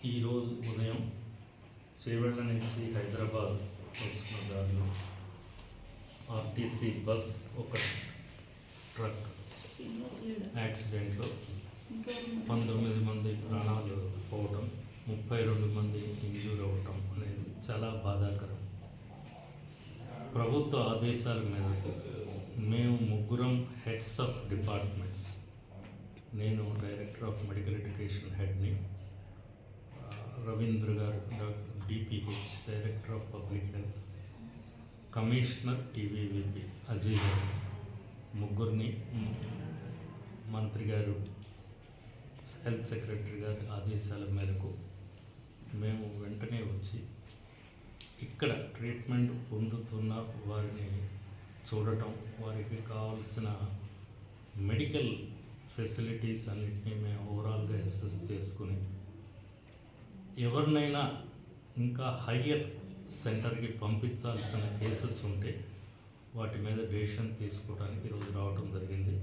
ఈరోజు ఉదయం చేవెళ్ళ నుంచి హైదరాబాద్ వస్తున్న దారిలో ఆర్టీసీ బస్ ఒక ట్రక్ యాక్సిడెంట్లో 19 మంది ప్రాణాలు పోవటం, 32 మంది ఇంజూర్ అవ్వటం అనేది చాలా బాధాకరం. ప్రభుత్వ ఆదేశాల మేరకు మేము ముగ్గురం హెడ్స్ ఆఫ్ డిపార్ట్మెంట్స్, నేను డైరెక్టర్ ఆఫ్ మెడికల్ ఎడ్యుకేషన్ హెడ్ని, రవీంద్ర గారు DPH director of public health, commissioner TVVP Ajay గారు, ముగ్గురిని మంత్రి గారు, హెల్త్ సెక్రటరీ గారి ఆదేశాల మేరకు మేము వెంటనే వచ్చి ఇక్కడ ట్రీట్మెంట్ పొందుతున్న వారిని చూడటం, వారికి కావాల్సిన మెడికల్ ఫెసిలిటీస్ అన్నింటినీ మేము ఓవరాల్గా అసెస్ చేసుకుని ఎవరినైనా ఇంకా హయ్యర్ సెంటర్కి పంపించాల్సిన కేసెస్ ఉంటే వాటి మీద డెసిషన్ తీసుకోవడానికి ఈరోజు రావడం జరిగింది.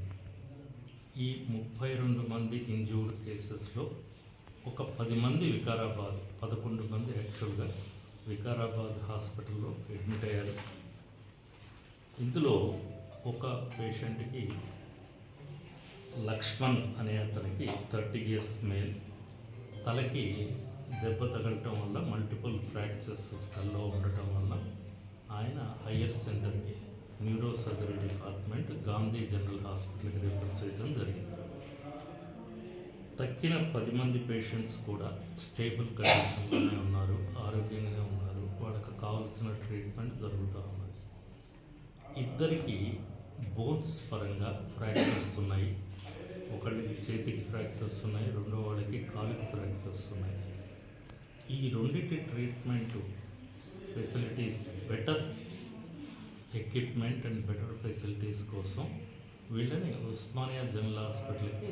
ఈ 32 మంది ఇంజూర్డ్ కేసెస్లో ఒక 10 మంది వికారాబాద్, 11 మంది యాక్చువల్గా వికారాబాద్ హాస్పిటల్లో అడ్మిట్ అయ్యారు. ఇందులో ఒక పేషెంట్కి లక్ష్మణ్ అనే అతనికి 30 years మేల్, తలకి దెబ్బ తగలటం వల్ల మల్టిపుల్ ఫ్రాక్చర్స్ స్కల్లో ఉండటం వల్ల ఆయన హయ్యర్ సెంటర్కి neuro surgery department Gandhi general హాస్పిటల్కి రిఫర్ చేయడం జరిగింది. తక్కిన 10 మంది పేషెంట్స్ కూడా స్టేబుల్ కండిషన్లోనే ఉన్నారు, ఆరోగ్యంగానే ఉన్నారు, వాళ్ళకి కావాల్సిన ట్రీట్మెంట్ జరుగుతూ ఉన్నది. ఇద్దరికి బోన్స్ పరంగా ఫ్రాక్చర్స్ ఉన్నాయి. ఒకళ్ళకి చేతికి ఫ్రాక్చర్స్ ఉన్నాయి, రెండో వాళ్ళకి కాలుకి ఫ్రాక్చర్స్ ఉన్నాయి. ఈ రెండింటి treatment facilities, better equipment and better facilities కోసం వీళ్ళని ఉస్మానియా జనరల్ హాస్పిటల్కి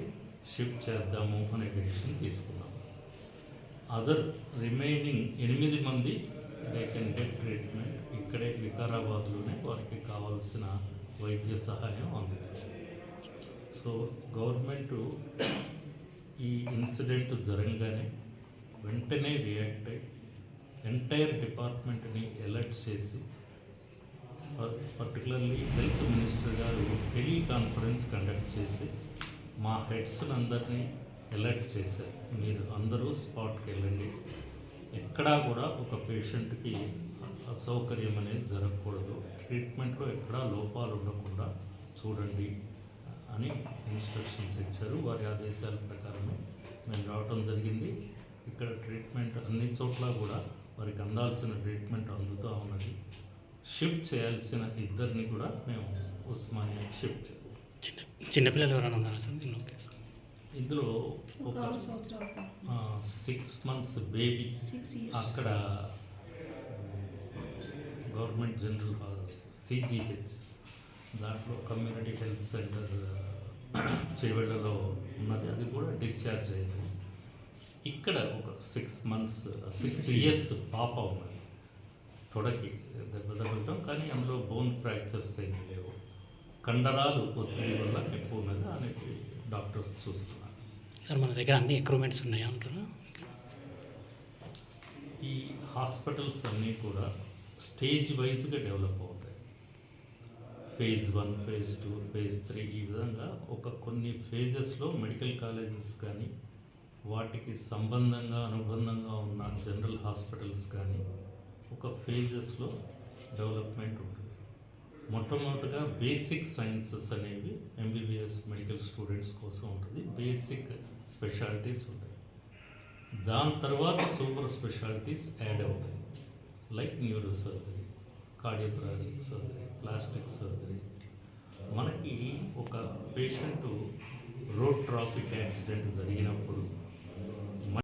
షిఫ్ట్ చేద్దాము అనే డెసిషన్ తీసుకున్నాం. అదర్ రిమైనింగ్ 8 మంది దే కెన్ గెట్ ట్రీట్మెంట్ ఇక్కడే వికారాబాద్లోనే వారికి కావాల్సిన వైద్య సహాయం అందుతుంది. సో గవర్నమెంటు ఈ ఇన్సిడెంట్ జరగగానే వెంటనే రియాక్ట్ అయ్యి ఎంటైర్ డిపార్ట్మెంట్ని అలర్ట్ చేసి, పర్టికులర్లీ హెల్త్ మినిస్టర్ గారు టెలికాన్ఫరెన్స్ కండక్ట్ చేసి మా హెడ్స్ అందరినీ అలర్ట్ చేశారు. మీరు అందరూ స్పాట్కి వెళ్ళండి, ఎక్కడా కూడా ఒక పేషెంట్కి అసౌకర్యం అనేది జరగకూడదు, ట్రీట్మెంట్లో ఎక్కడా లోపాలు ఉండకుండా చూడండి అని ఇన్స్ట్రక్షన్స్ ఇచ్చారు. వారి ఆదేశాల ప్రకారమే మేము రావడం జరిగింది. ఇక్కడ ట్రీట్మెంట్ అన్ని చోట్ల కూడా వారికి అందాల్సిన ట్రీట్మెంట్ అందుతూ ఉన్నది. షిఫ్ట్ చేయాల్సిన ఇద్దరిని కూడా మేము ఉస్మానియా షిఫ్ట్ చేస్తాం. చిన్నపిల్లలు ఎవరైనా ఉన్నారా సార్? ఇందులో ఒక 6 months బేబీ అక్కడ గవర్నమెంట్ జనరల్ సిజిహెచ్ దాంట్లో కమ్యూనిటీ హెల్త్ సెంటర్ చేవెళ్ళలో ఉన్నది, అది కూడా డిశ్చార్జ్ అయింది. ఇక్కడ ఒక 6 years పాప ఉన్నది, తొడకి దెబ్బ తగలటం, కానీ అందులో బోన్ ఫ్రాక్చర్స్ ఏమీ లేవు, కండరాలు ఒత్తిడి వల్ల ఎక్కువ ఉన్నది అని డాక్టర్స్ చూస్తున్నారు. సార్ మన దగ్గర అన్ని ఎక్విప్మెంట్స్ ఉన్నాయా అంటారా? ఈ హాస్పిటల్స్ అన్నీ కూడా స్టేజ్ వైజ్గా డెవలప్ అవుతాయి. phase 1, phase 2, phase 3 ఈ విధంగా కొన్ని ఫేజెస్లో మెడికల్ కాలేజెస్ కానీ వాటికి అనుబంధంగా ఉన్న జనరల్ హాస్పిటల్స్ కానీ ఒక ఫేజెస్లో డెవలప్మెంట్ ఉంటుంది. మొట్టమొదటిగా బేసిక్ సైన్సెస్ అనేవి ఎంబీబీఎస్ మెడికల్ స్టూడెంట్స్ కోసం ఉంటుంది, బేసిక్ స్పెషాలిటీస్ ఉంటాయి. దాని తర్వాత సూపర్ స్పెషాలిటీస్ యాడ్ అవుతాయి, like neuro surgery, cardiothoracic surgery, plastic surgery. మనకి ఒక పేషెంటు రోడ్ ట్రాఫిక్ యాక్సిడెంట్ జరిగినప్పుడు